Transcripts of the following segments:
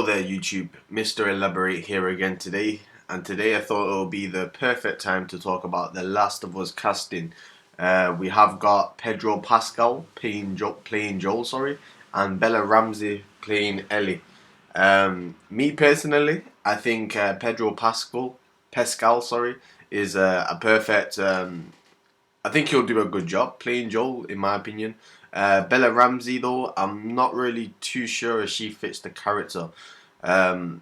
there YouTube, Mr. Elaborate here again today, and today I thought it would be the perfect time to talk about The Last of Us casting. We have got Pedro Pascal playing Joel, sorry, and Bella Ramsey playing Ellie. Me personally, I think Pascal, sorry, is a perfect. I think he'll do a good job playing Joel, in my opinion. Bella Ramsey, though, I'm not really too sure if she fits the character. Um,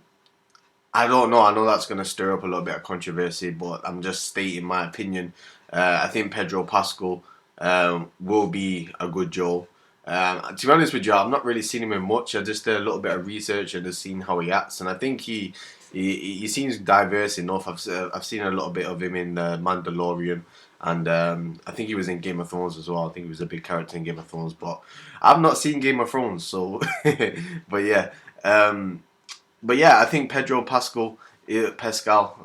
I don't know. I know that's going to stir up a little bit of controversy, but I'm just stating my opinion. I think Pedro Pascal will be a good Joel. To be honest with you, I've not really seen him in much. I just did a little bit of research and just seen how he acts, and I think he seems diverse enough. I've seen a little bit of him in Mandalorian, and I think he was in Game of Thrones as well. I think he was a big character in Game of Thrones, but I've not seen Game of Thrones, so but yeah. Um, but yeah, I think Pedro Pascal, Pascal.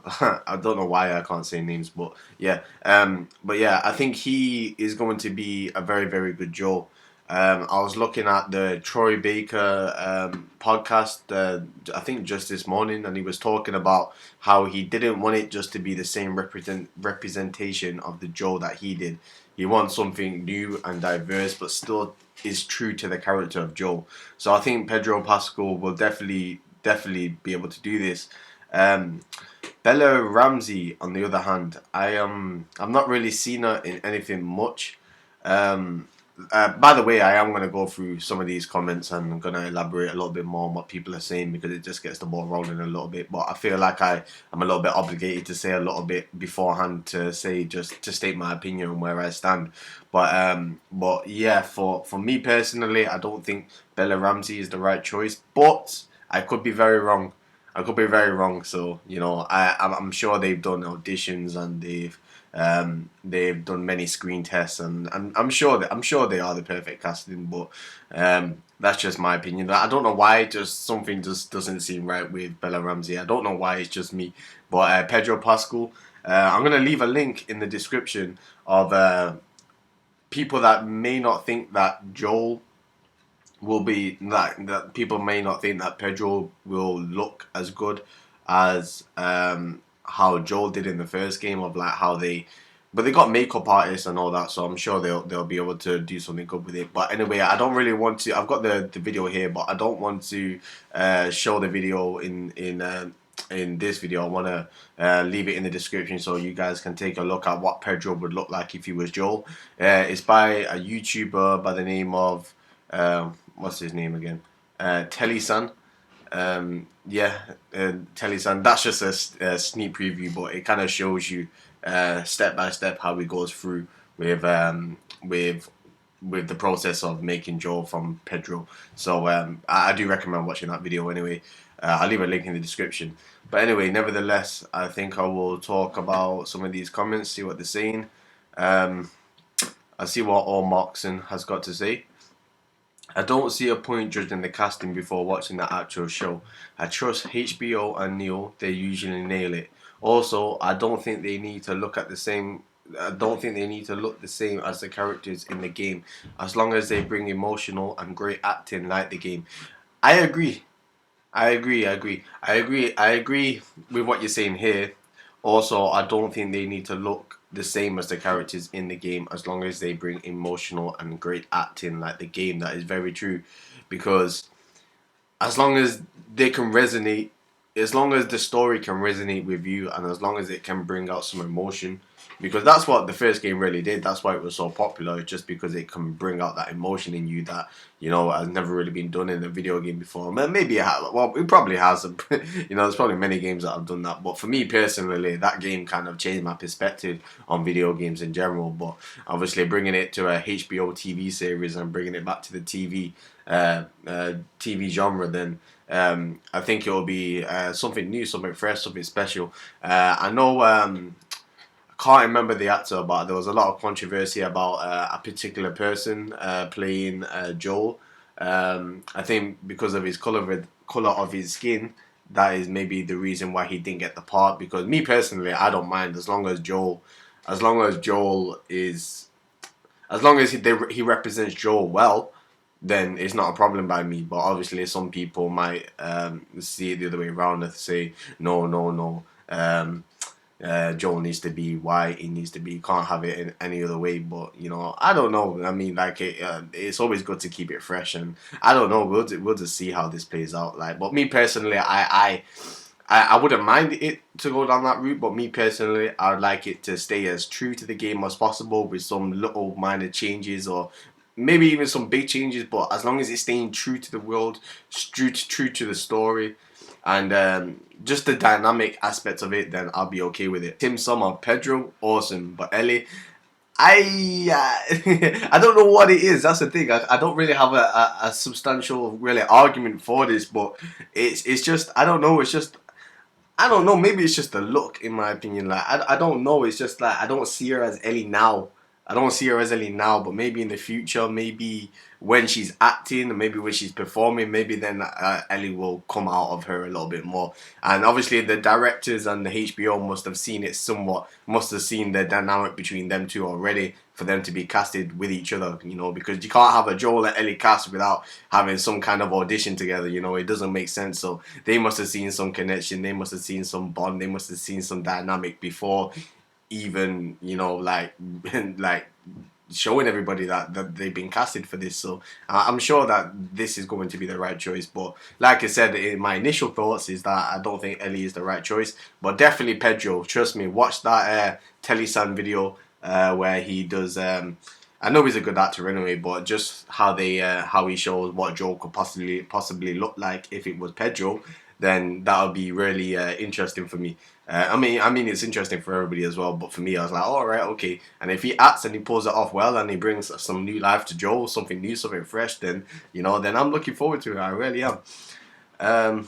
I don't know why I can't say names, but yeah. But yeah, I think he is going to be a very, very good Joe. I was looking at the Troy Baker podcast, I think just this morning, and he was talking about how he didn't want it just to be the same representation of the Joe that he did. He wants something new and diverse, but still is true to the character of Joe. So I think Pedro Pascal will definitely be able to do this. Um, Bella Ramsey, on the other hand, I'm not really seen her in anything much. Um, by the way, I am going to go through some of these comments and I'm going to elaborate a little bit more on what people are saying because it just gets the ball rolling a little bit. But I feel like I'm a little bit obligated to say a little bit beforehand to say just to state my opinion on where I stand. But yeah, for me personally, I don't think Bella Ramsey is the right choice. But I could be very wrong. I could be very wrong. So I'm sure they've done auditions and they've done many screen tests, and I'm sure they are the perfect casting. But that's just my opinion. I don't know why. Just something just doesn't seem right with Bella Ramsey. I don't know why. It's just me. But Pedro Pascal. I'm gonna leave a link in the description of people that may not think that Joel will be that people may not think that Pedro will look as good as how Joel did in the first game of like how they but they got makeup artists and all that, so I'm sure they'll be able to do something good with it. But anyway, I don't really want to. I've got the video here, but I don't want to show the video in this video. I want to leave it in the description so you guys can take a look at what Pedro would look like if he was Joel. It's by a YouTuber by the name of what's his name again? Telly-san. Telly-san. That's just a sneak preview, but it kind of shows you step by step how he goes through with the process of making Joel from Pedro. So I do recommend watching that video anyway. I'll leave a link in the description. But anyway, nevertheless, I think I will talk about some of these comments, see what they're saying. I'll see what All Moxon has got to say. I don't see a point judging the casting before watching the actual show. I trust HBO and Neil, they usually nail it. Also, I don't think they need to look the same as the characters in the game, as long as they bring emotional and great acting like the game. I agree. I agree with what you're saying here. Also, I don't think they need to look the same as the characters in the game as long as they bring emotional and great acting like the game. That is very true. Because as long as they can resonate, as long as the story can resonate with you, and as long as it can bring out some emotion, because that's what the first game really did. That's why it was so popular, just because it can bring out that emotion in you that has never really been done in a video game before. Maybe it has. Well, it probably has. There's probably many games that have done that. But for me personally, that game kind of changed my perspective on video games in general. But obviously, bringing it to a HBO TV series and bringing it back to the TV genre, then I think it will be something new, something fresh, something special. I know. Can't remember the actor, but there was a lot of controversy about a particular person playing Joel. I think because of his color of his skin, that is maybe the reason why he didn't get the part. Because me personally, I don't mind as long as Joel is, as long as he represents Joel well. then it's not a problem by me. But obviously, some people might see it the other way around and say, no, no, no. Joel needs to be white. He needs to be. Can't have it in any other way. But I don't know. I mean, like it's always good to keep it fresh, and I don't know. We'll just see how this plays out. Like, but me personally, I wouldn't mind it to go down that route, but me personally, I would like it to stay as true to the game as possible with some little minor changes or maybe even some big changes. But as long as it's staying true to the world, true to the story, and just the dynamic aspects of it, then I'll be okay with it. Tim Summer, Pedro, awesome, but Ellie, I don't know what it is. That's the thing. I don't really have a substantial really argument for this, but it's just I don't know. It's just I don't know. Maybe it's just the look, in my opinion. Like I don't know. It's just like I don't see her as Ellie now. I don't see her as Ellie now, but maybe in the future, maybe when she's acting, maybe when she's performing, maybe then Ellie will come out of her a little bit more. And obviously, the directors and the HBO must have seen it somewhat, must have seen the dynamic between them two already for them to be casted with each other, because you can't have a Joel and Ellie cast without having some kind of audition together, it doesn't make sense. So they must have seen some connection, they must have seen some bond, they must have seen some dynamic before even like like showing everybody that they've been casted for this. So I'm sure that this is going to be the right choice. But like I said, in my initial thoughts is that I don't think Ellie is the right choice, but definitely Pedro. Trust me, watch that Telesan video where he does I know he's a good actor anyway, but just how he shows what Joel could possibly look like if it was Pedro, then that would be really interesting for me. I mean, it's interesting for everybody as well, but for me, I was like, all right, okay. And if he acts and he pulls it off well, and he brings some new life to Joel, something new, something fresh, then then I'm looking forward to it. I really am. Um,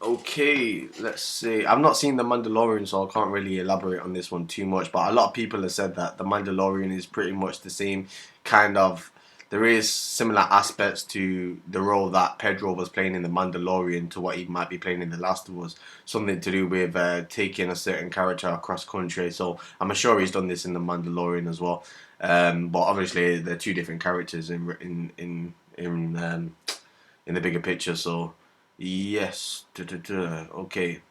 Okay, let's see. I've not seen The Mandalorian, so I can't really elaborate on this one too much. But a lot of people have said that The Mandalorian is pretty much the same kind of. There is similar aspects to the role that Pedro was playing in The Mandalorian to what he might be playing in The Last of Us. Something to do with taking a certain character across country. So I'm sure he's done this in The Mandalorian as well. But obviously they're two different characters in the bigger picture. So. Yes. Okay.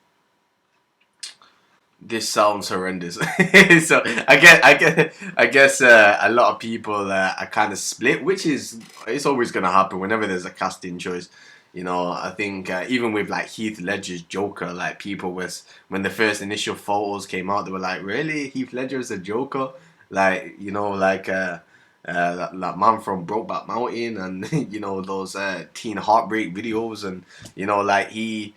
This sounds horrendous. So I guess a lot of people are kind of split, which is it's always gonna happen whenever there's a casting choice. I think even with like Heath Ledger's Joker, like people was when the first initial photos came out, they were like, "Really, Heath Ledger is a Joker?" Like like that man from Brokeback Mountain, and those teen heartbreak videos, and like he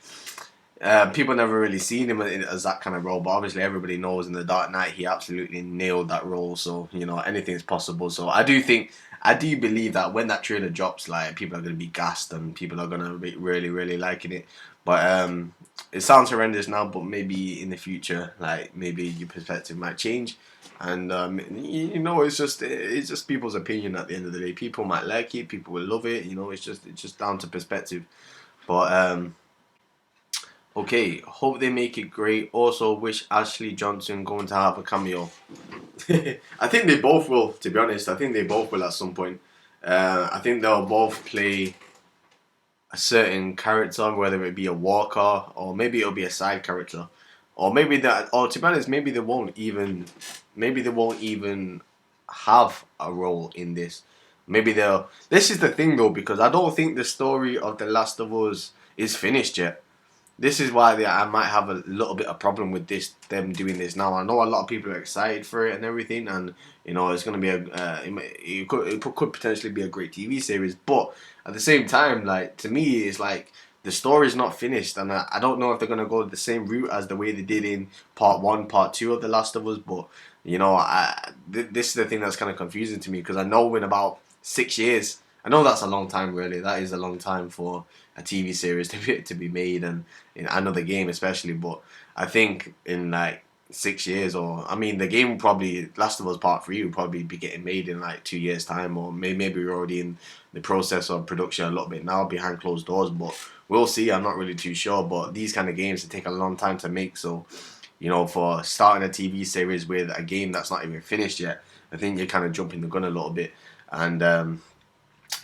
people never really seen him as that kind of role, but obviously everybody knows in The Dark Knight he absolutely nailed that role. So anything's possible. So I do believe that when that trailer drops, like people are gonna be gassed and people are gonna be really really liking it. But it sounds horrendous now, but maybe in the future, like maybe your perspective might change. And it's just people's opinion at the end of the day. People might like it, people will love it. It's just down to perspective. But okay, hope they make it great. Also, wish Ashley Johnson going to have a cameo. I think they both will. To be honest, I think they both will at some point. I think they'll both play a certain character, whether it be a walker or maybe it'll be a side character, or maybe that. Or to be honest, maybe they won't even have a role in this. Maybe they'll. This is the thing though, because I don't think the story of The Last of Us is finished yet. This is why I might have a little bit of problem with them doing this now. I know a lot of people are excited for it and everything, and it's going to be it could potentially be a great TV series. But at the same time, like to me, it's like the story's not finished, and I don't know if they're going to go the same route as the way they did in part one, part two of The Last of Us. But this is the thing that's kind of confusing to me, because I know in about 6 years. I know that's a long time, really. That is a long time for a TV series to be made, and in another game especially. But I think in like 6 years, or I mean, the game will probably Last of Us Part 3 will probably be getting made in like 2 years time, or maybe we're already in the process of production a little bit now behind closed doors. But we'll see. I'm not really too sure. But these kind of games take a long time to make, so for starting a TV series with a game that's not even finished yet, I think you're kind of jumping the gun a little bit. and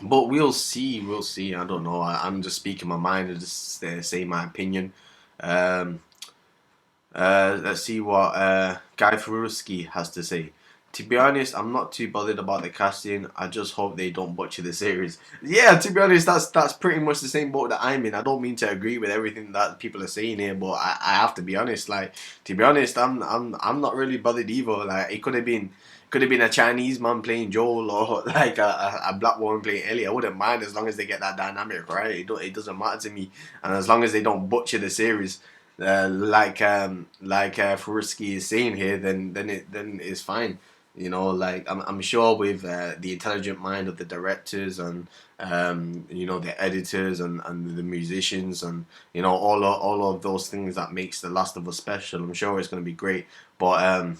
but we'll see. We'll see. I don't know. I'm just speaking my mind and just saying my opinion. Um, let's see what Guy Fieri has to say. To be honest, I'm not too bothered about the casting. I just hope they don't butcher the series. Yeah, to be honest, that's pretty much the same boat that I'm in. I don't mean to agree with everything that people are saying here, but I have to be honest. Like, to be honest, I'm not really bothered either. Like, it could have been a Chinese man playing Joel or like a black woman playing Ellie. I wouldn't mind as long as they get that dynamic right. It doesn't matter to me, and as long as they don't butcher the series. Like Furuski is saying here, then it's fine. You know, like I'm sure with the intelligent mind of the directors and the editors and the musicians and all of those things that makes The Last of Us special. I'm sure it's gonna be great. But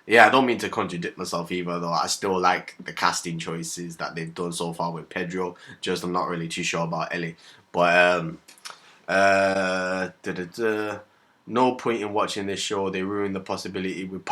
yeah, I don't mean to contradict myself either though. I still like the casting choices that they've done so far with Pedro. Just I'm not really too sure about Ellie. But da, da, da. No point in watching this show. They ruin the possibility with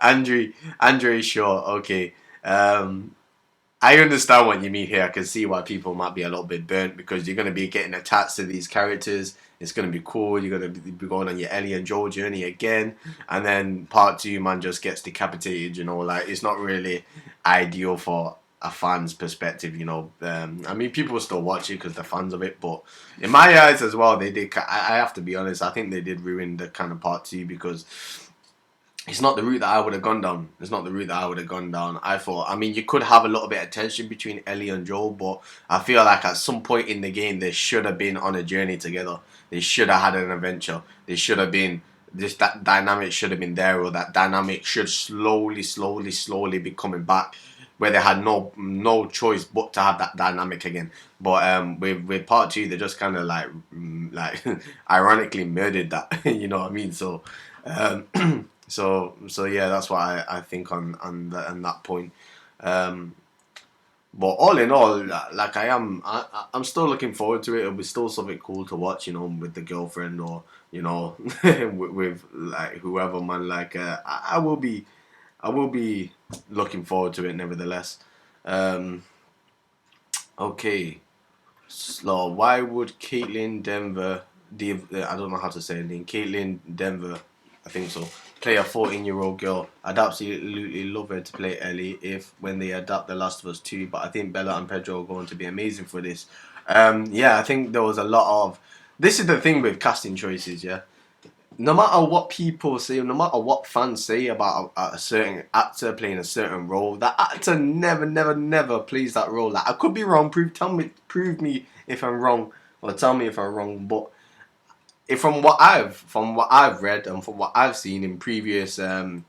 Andre Shaw. Okay. I understand what you mean here. I can see why people might be a little bit burnt because you're going to be getting attached to these characters. It's going to be cool. You're going to be going on your Ellie and Joel journey again. And then part two, man, just gets decapitated, like it's not really ideal for a fan's perspective, I mean, people still watch it because they're fans of it. But in my eyes as well, they did. I have to be honest. I think they did ruin the kind of part two because it's not the route that I would have gone down. It's not the route that I would have gone down. I mean, you could have a little bit of tension between Ellie and Joel, but I feel like at some point in the game, they should have been on a journey together. They should have had an adventure. They should have been, that dynamic should have been there, or that dynamic should slowly be coming back, where they had no choice but to have that dynamic again. But with part two, they just kind of like ironically murdered that. You know what I mean? So. So yeah, that's what I think on that point. But all in all, like I'm still looking forward to it. It'll be still something cool to watch, with the girlfriend or with like whoever, man. Like I will be looking forward to it nevertheless. Um, okay, so why would Caitlin Denver, I don't know how to say her name, Caitlin Denver, I think so, play a 14-year-old girl? I'd absolutely love her to play Ellie if when they adapt The Last of Us 2, but I think Bella and Pedro are going to be amazing for this. Yeah, I think there was a lot of. This is the thing with casting choices, yeah. No matter what people say, no matter what fans say about a certain actor playing a certain role, that actor never plays that role. Like, I could be wrong. Prove me if I'm wrong, or tell me if I'm wrong. But from what I've read and from what I've seen in previous what's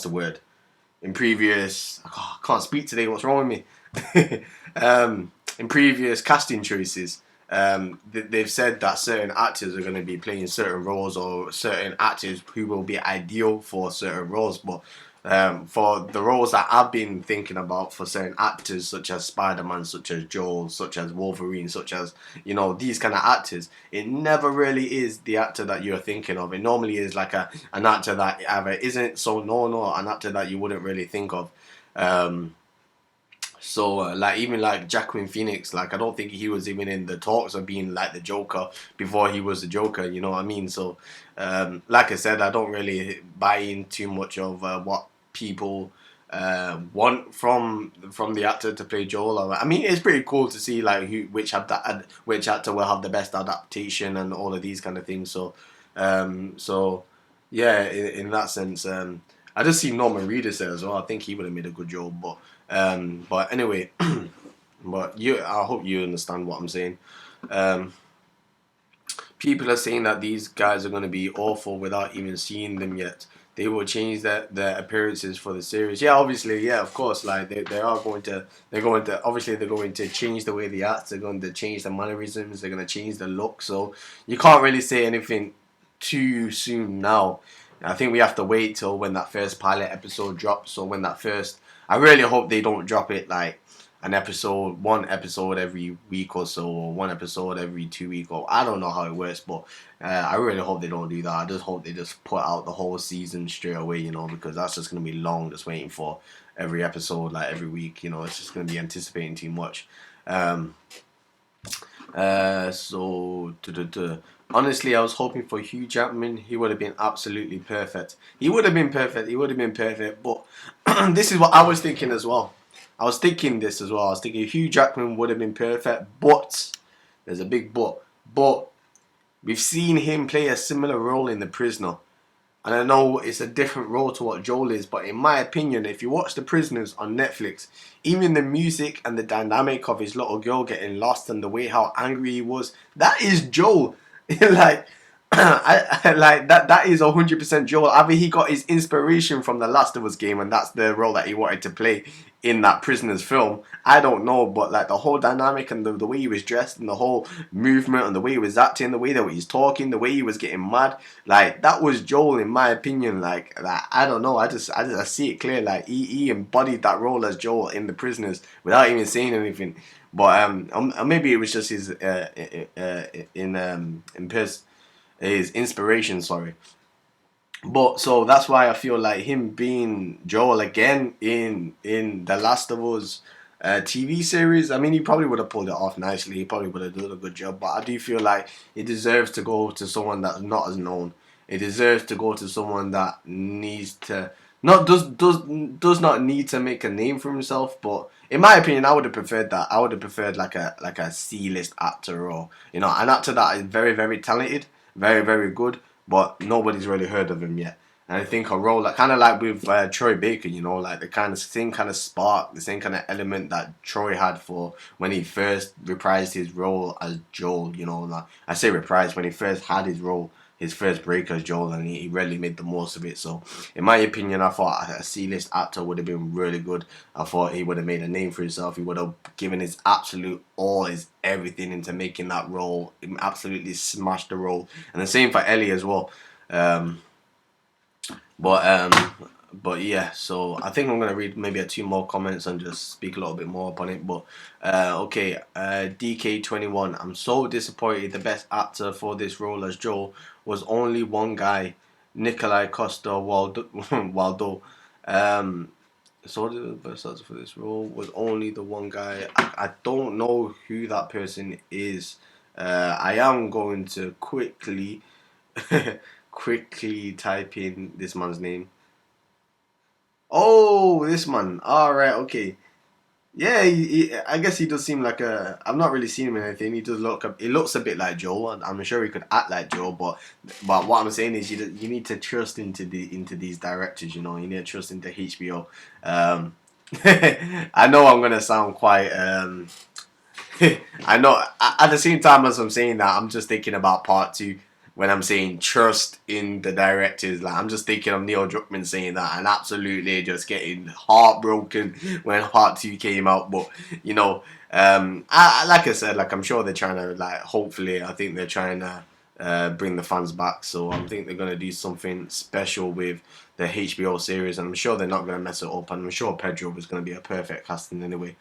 the word? In previous, I can't speak today. What's wrong with me? In previous casting choices, they've said that certain actors are going to be playing certain roles, or certain actors who will be ideal for certain roles. But for the roles that I've been thinking about for certain actors, such as Spider-Man, such as Joel, such as Wolverine, such as these kind of actors, it never really is the actor that you're thinking of. It normally is like an actor that either isn't so known or an actor that you wouldn't really think of. So like even like Jacqueline Phoenix, like I don't think he was even in the talks of being like the Joker before he was the Joker. You know what I mean? So like I said, I don't really buy in too much of what people want from the actor to play Joel. I mean, it's pretty cool to see like which actor will have the best adaptation and all of these kind of things. So yeah, in that sense, I just see Norman Reedus there as well. I think he would have made a good job, but anyway, I hope you understand what I'm saying. Um, People are saying that these guys are going to be awful without even seeing them yet. They will change their appearances for the series. Yeah, obviously, yeah, of course. Like they're going to change the way they act. They're going to change the mannerisms. They're going to change the look. So you can't really say anything too soon now. I think we have to wait till when that first pilot episode drops, or when that first. I really hope they don't drop it like one episode every week or so, or one episode every 2 weeks, or I don't know how it works, but I really hope they don't do that. I just hope they just put out the whole season straight away, because that's just gonna be long, just waiting for every episode like every week. It's just gonna be anticipating too much. Um, so honestly, I was hoping for Hugh Jackman. He would have been absolutely perfect. He would have been perfect. He would have been perfect. But this is what I was thinking as well. I was thinking this as well. I was thinking Hugh Jackman would have been perfect, but there's a big but. But we've seen him play a similar role in The Prisoner. And I know it's a different role to what Joel is, but in my opinion, if you watch The Prisoners on Netflix, even the music and the dynamic of his little girl getting lost and the way how angry he was, that is Joel. like, I like that is 100% Joel. Either he got his inspiration from the Last of Us game, and that's the role that he wanted to play in that Prisoners film. I don't know, but like the whole dynamic and the way he was dressed and the whole movement and the way he was acting, the way that he was talking, the way he was getting mad, like that was Joel in my opinion. Like I don't know, I see it clear. Like he embodied that role as Joel in The Prisoners without even saying anything. But maybe it was just his inspiration. Sorry. But so that's why I feel like him being Joel again in the Last of Us TV series. I mean, he probably would have pulled it off nicely. He probably would have done a good job. But I do feel like he deserves to go to someone that's not as known. He deserves to go to someone that needs to not does not need to make a name for himself. But in my opinion, I would have preferred that. I would have preferred like a C-list actor, or an actor that is very very talented, very very good, but nobody's really heard of him yet. And I think a role that kind of like with Troy Baker, like the kind of same kind of spark, the same kind of element that Troy had for when he first reprised his role as Joel. Like I say reprised, when he first had his role, his first break as Joel, and he really made the most of it. So, in my opinion, I thought a C-list actor would have been really good. I thought he would have made a name for himself. He would have given his absolute all, his everything into making that role. He absolutely smashed the role, and the same for Ellie as well. Um, but yeah, so I think I'm gonna read maybe a two more comments and just speak a little bit more upon it. But okay, DK21. I'm so disappointed. The best actor for this role as Joel was only one guy, Nikolai Costa Waldo. Waldo. Um, so the best actor for this role was only the one guy. I don't know who that person is. I am going to quickly quickly type in this man's name. Oh, this man. All right, okay. Yeah, I guess he does seem like a. I've not really seen him in anything. He does look. He looks a bit like Joe, and I'm sure he could act like Joe. But what I'm saying is, you need to trust into these directors. You need to trust into HBO. I know I'm gonna sound quite. I know. At the same time as I'm saying that, I'm just thinking about part two when I'm saying trust in the directors. Like I'm just thinking of Neil Druckmann saying that, and absolutely just getting heartbroken when part two came out. But like I said, like I'm sure they're trying to hopefully I think they're trying to bring the fans back. So I think they're gonna do something special with the HBO series, and I'm sure they're not gonna mess it up. And I'm sure Pedro was gonna be a perfect casting anyway.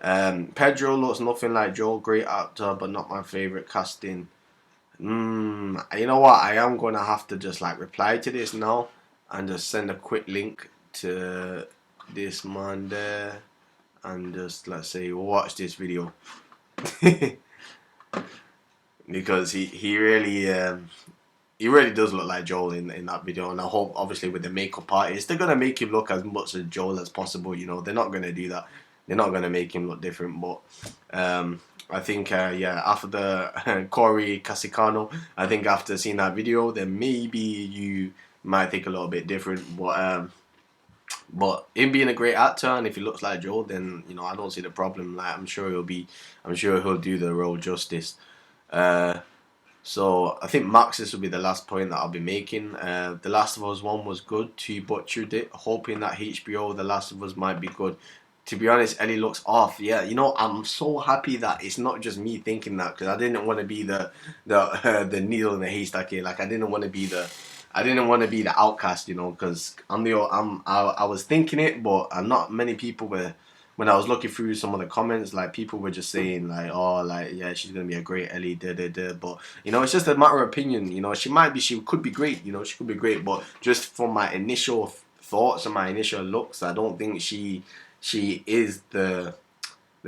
Pedro looks nothing like Joel. Great actor, but not my favorite casting. You know what? I am gonna have to just reply to this now and just send a quick link to this man there, and just let's say watch this video because he really does look like Joel in that video, and I hope obviously with the makeup artist they're gonna make him look as much as Joel as possible. They're not gonna do that. They're not gonna make him look different, but I think after the Corey Casicano, I think after seeing that video, then maybe you might think a little bit different. But him being a great actor, and if he looks like Joel, then I don't see the problem. I'm sure he'll do the role justice. So I think Max, this will be the last point that I'll be making. The Last of Us 1 was good. 2 butchered it, hoping that HBO The Last of Us might be good. To be honest, Ellie looks off. Yeah, I'm so happy that it's not just me thinking that, because I didn't want to be the needle in the haystack here. Like I didn't want to be the outcast, because I was thinking it, but not many people when I was looking through some of the comments, like people were just saying like, oh, like yeah, she's gonna be a great Ellie, da da da. But you know, it's just a matter of opinion. You know, she could be great. You know, she could be great. But just from my initial thoughts and my initial looks, I don't think she is the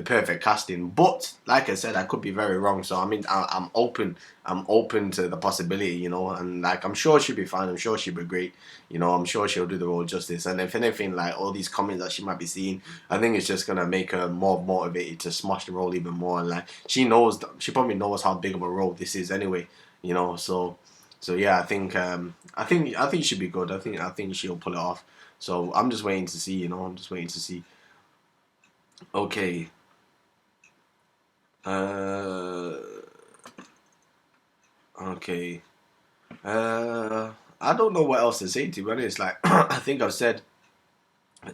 perfect casting. But like I said, I could be very wrong. So I mean, I'm open. I'm open to the possibility, you know, and like I'm sure she'll be fine. I'm sure she'll be great. You know, I'm sure she'll do the role justice. And if anything, like all these comments that she might be seeing, I think it's just gonna make her more motivated to smash the role even more. And like she probably knows how big of a role this is anyway. You know, so yeah, I think she'll be good. I think she'll pull it off. So I'm just waiting to see. You know, I'm just waiting to see. Okay. Uh, okay. I don't know what else to say to be honest. Like, I think I've said,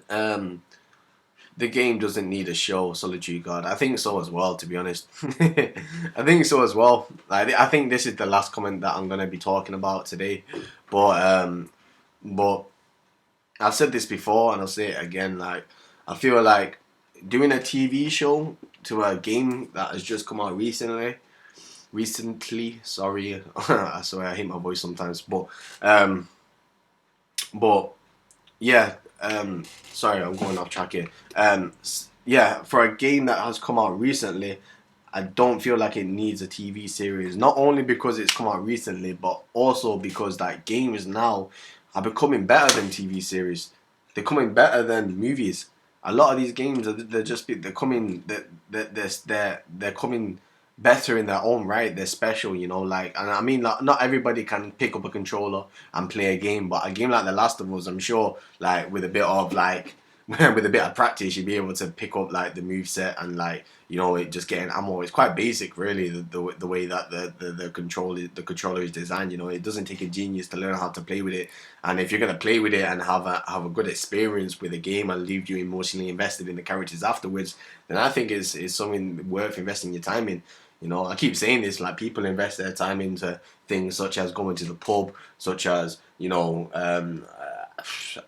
um, the game doesn't need a show, Solitude God. I think so as well, to be honest. I think so as well. I think this is the last comment that I'm gonna be talking about today, but but I've said this before and I'll say it again. Like, I feel like doing a TV show to a game that has just come out recently. Sorry, I swear I hate my voice sometimes, um, but yeah, sorry, I'm going off track here. Yeah, for a game that has come out recently, I don't feel like it needs a TV series. Not only because it's come out recently, but also because that games now are becoming better than TV series. They're coming better than movies. A lot of these games they're coming they're coming better in their own right. They're special, you know. Like, and I mean, like, not everybody can pick up a controller and play a game, but a game like The Last of Us, I'm sure, like with a bit of like with a bit of practice, you'd be able to pick up like the move set and like, you know, it just getting ammo. It's quite basic, really, the way that the controller is designed. You know, it doesn't take a genius to learn how to play with it. And if you're gonna play with it and have a good experience with the game and leave you emotionally invested in the characters afterwards, then I think is something worth investing your time in. You know, I keep saying this, like people invest their time into things such as going to the pub, such as, you know,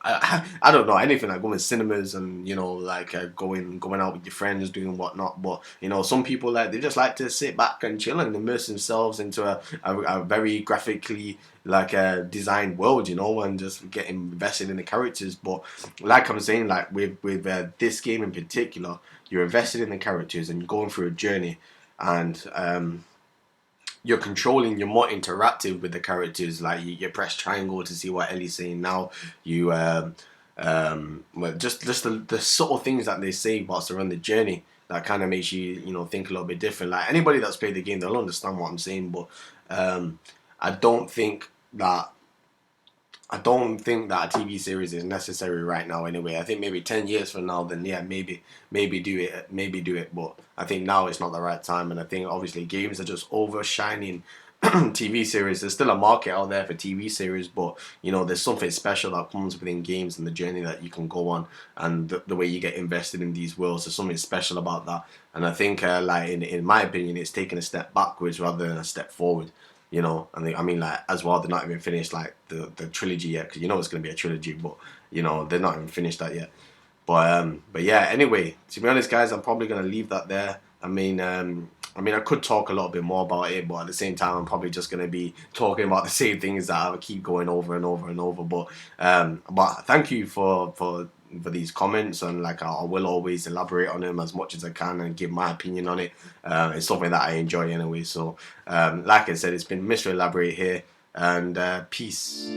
I don't know, anything like going to cinemas and, you know, like going out with your friends, doing whatnot. But you know, some people, like, they just like to sit back and chill and immerse themselves into a very graphically like designed world, you know, and just get invested in the characters. But like I'm saying, like with this game in particular, you're invested in the characters and you're going through a journey, and you're controlling, you're more interactive with the characters. Like you press triangle to see what Ellie's saying now. You well, just the subtle things that they say whilst they're on the journey, that kind of makes you, you know, think a little bit different. Like anybody that's played the game, they'll understand what I'm saying. But um, I don't think that I don't think that a TV series is necessary right now. Anyway, I think maybe 10 years from now, then yeah, maybe do it. But I think now it's not the right time, and I think obviously games are just overshining TV series. There's still a market out there for TV series, but you know, there's something special that comes within games and the journey that you can go on, and the way you get invested in these worlds. There's something special about that, and I think like in my opinion, it's taking a step backwards rather than a step forward. You know, and I mean, like, as well, they're not even finished like the trilogy yet, because you know it's gonna be a trilogy, but you know they're not even finished that yet. But yeah. Anyway, to be honest, guys, I'm probably gonna leave that there. I mean, I could talk a little bit more about it, but at the same time, I'm probably just gonna be talking about the same things that I keep going over and over and over. But thank you for these comments, and like I will always elaborate on them as much as I can and give my opinion on it. It's something that I enjoy anyway. So, like I said, it's been Mr. Elaborate here, and peace.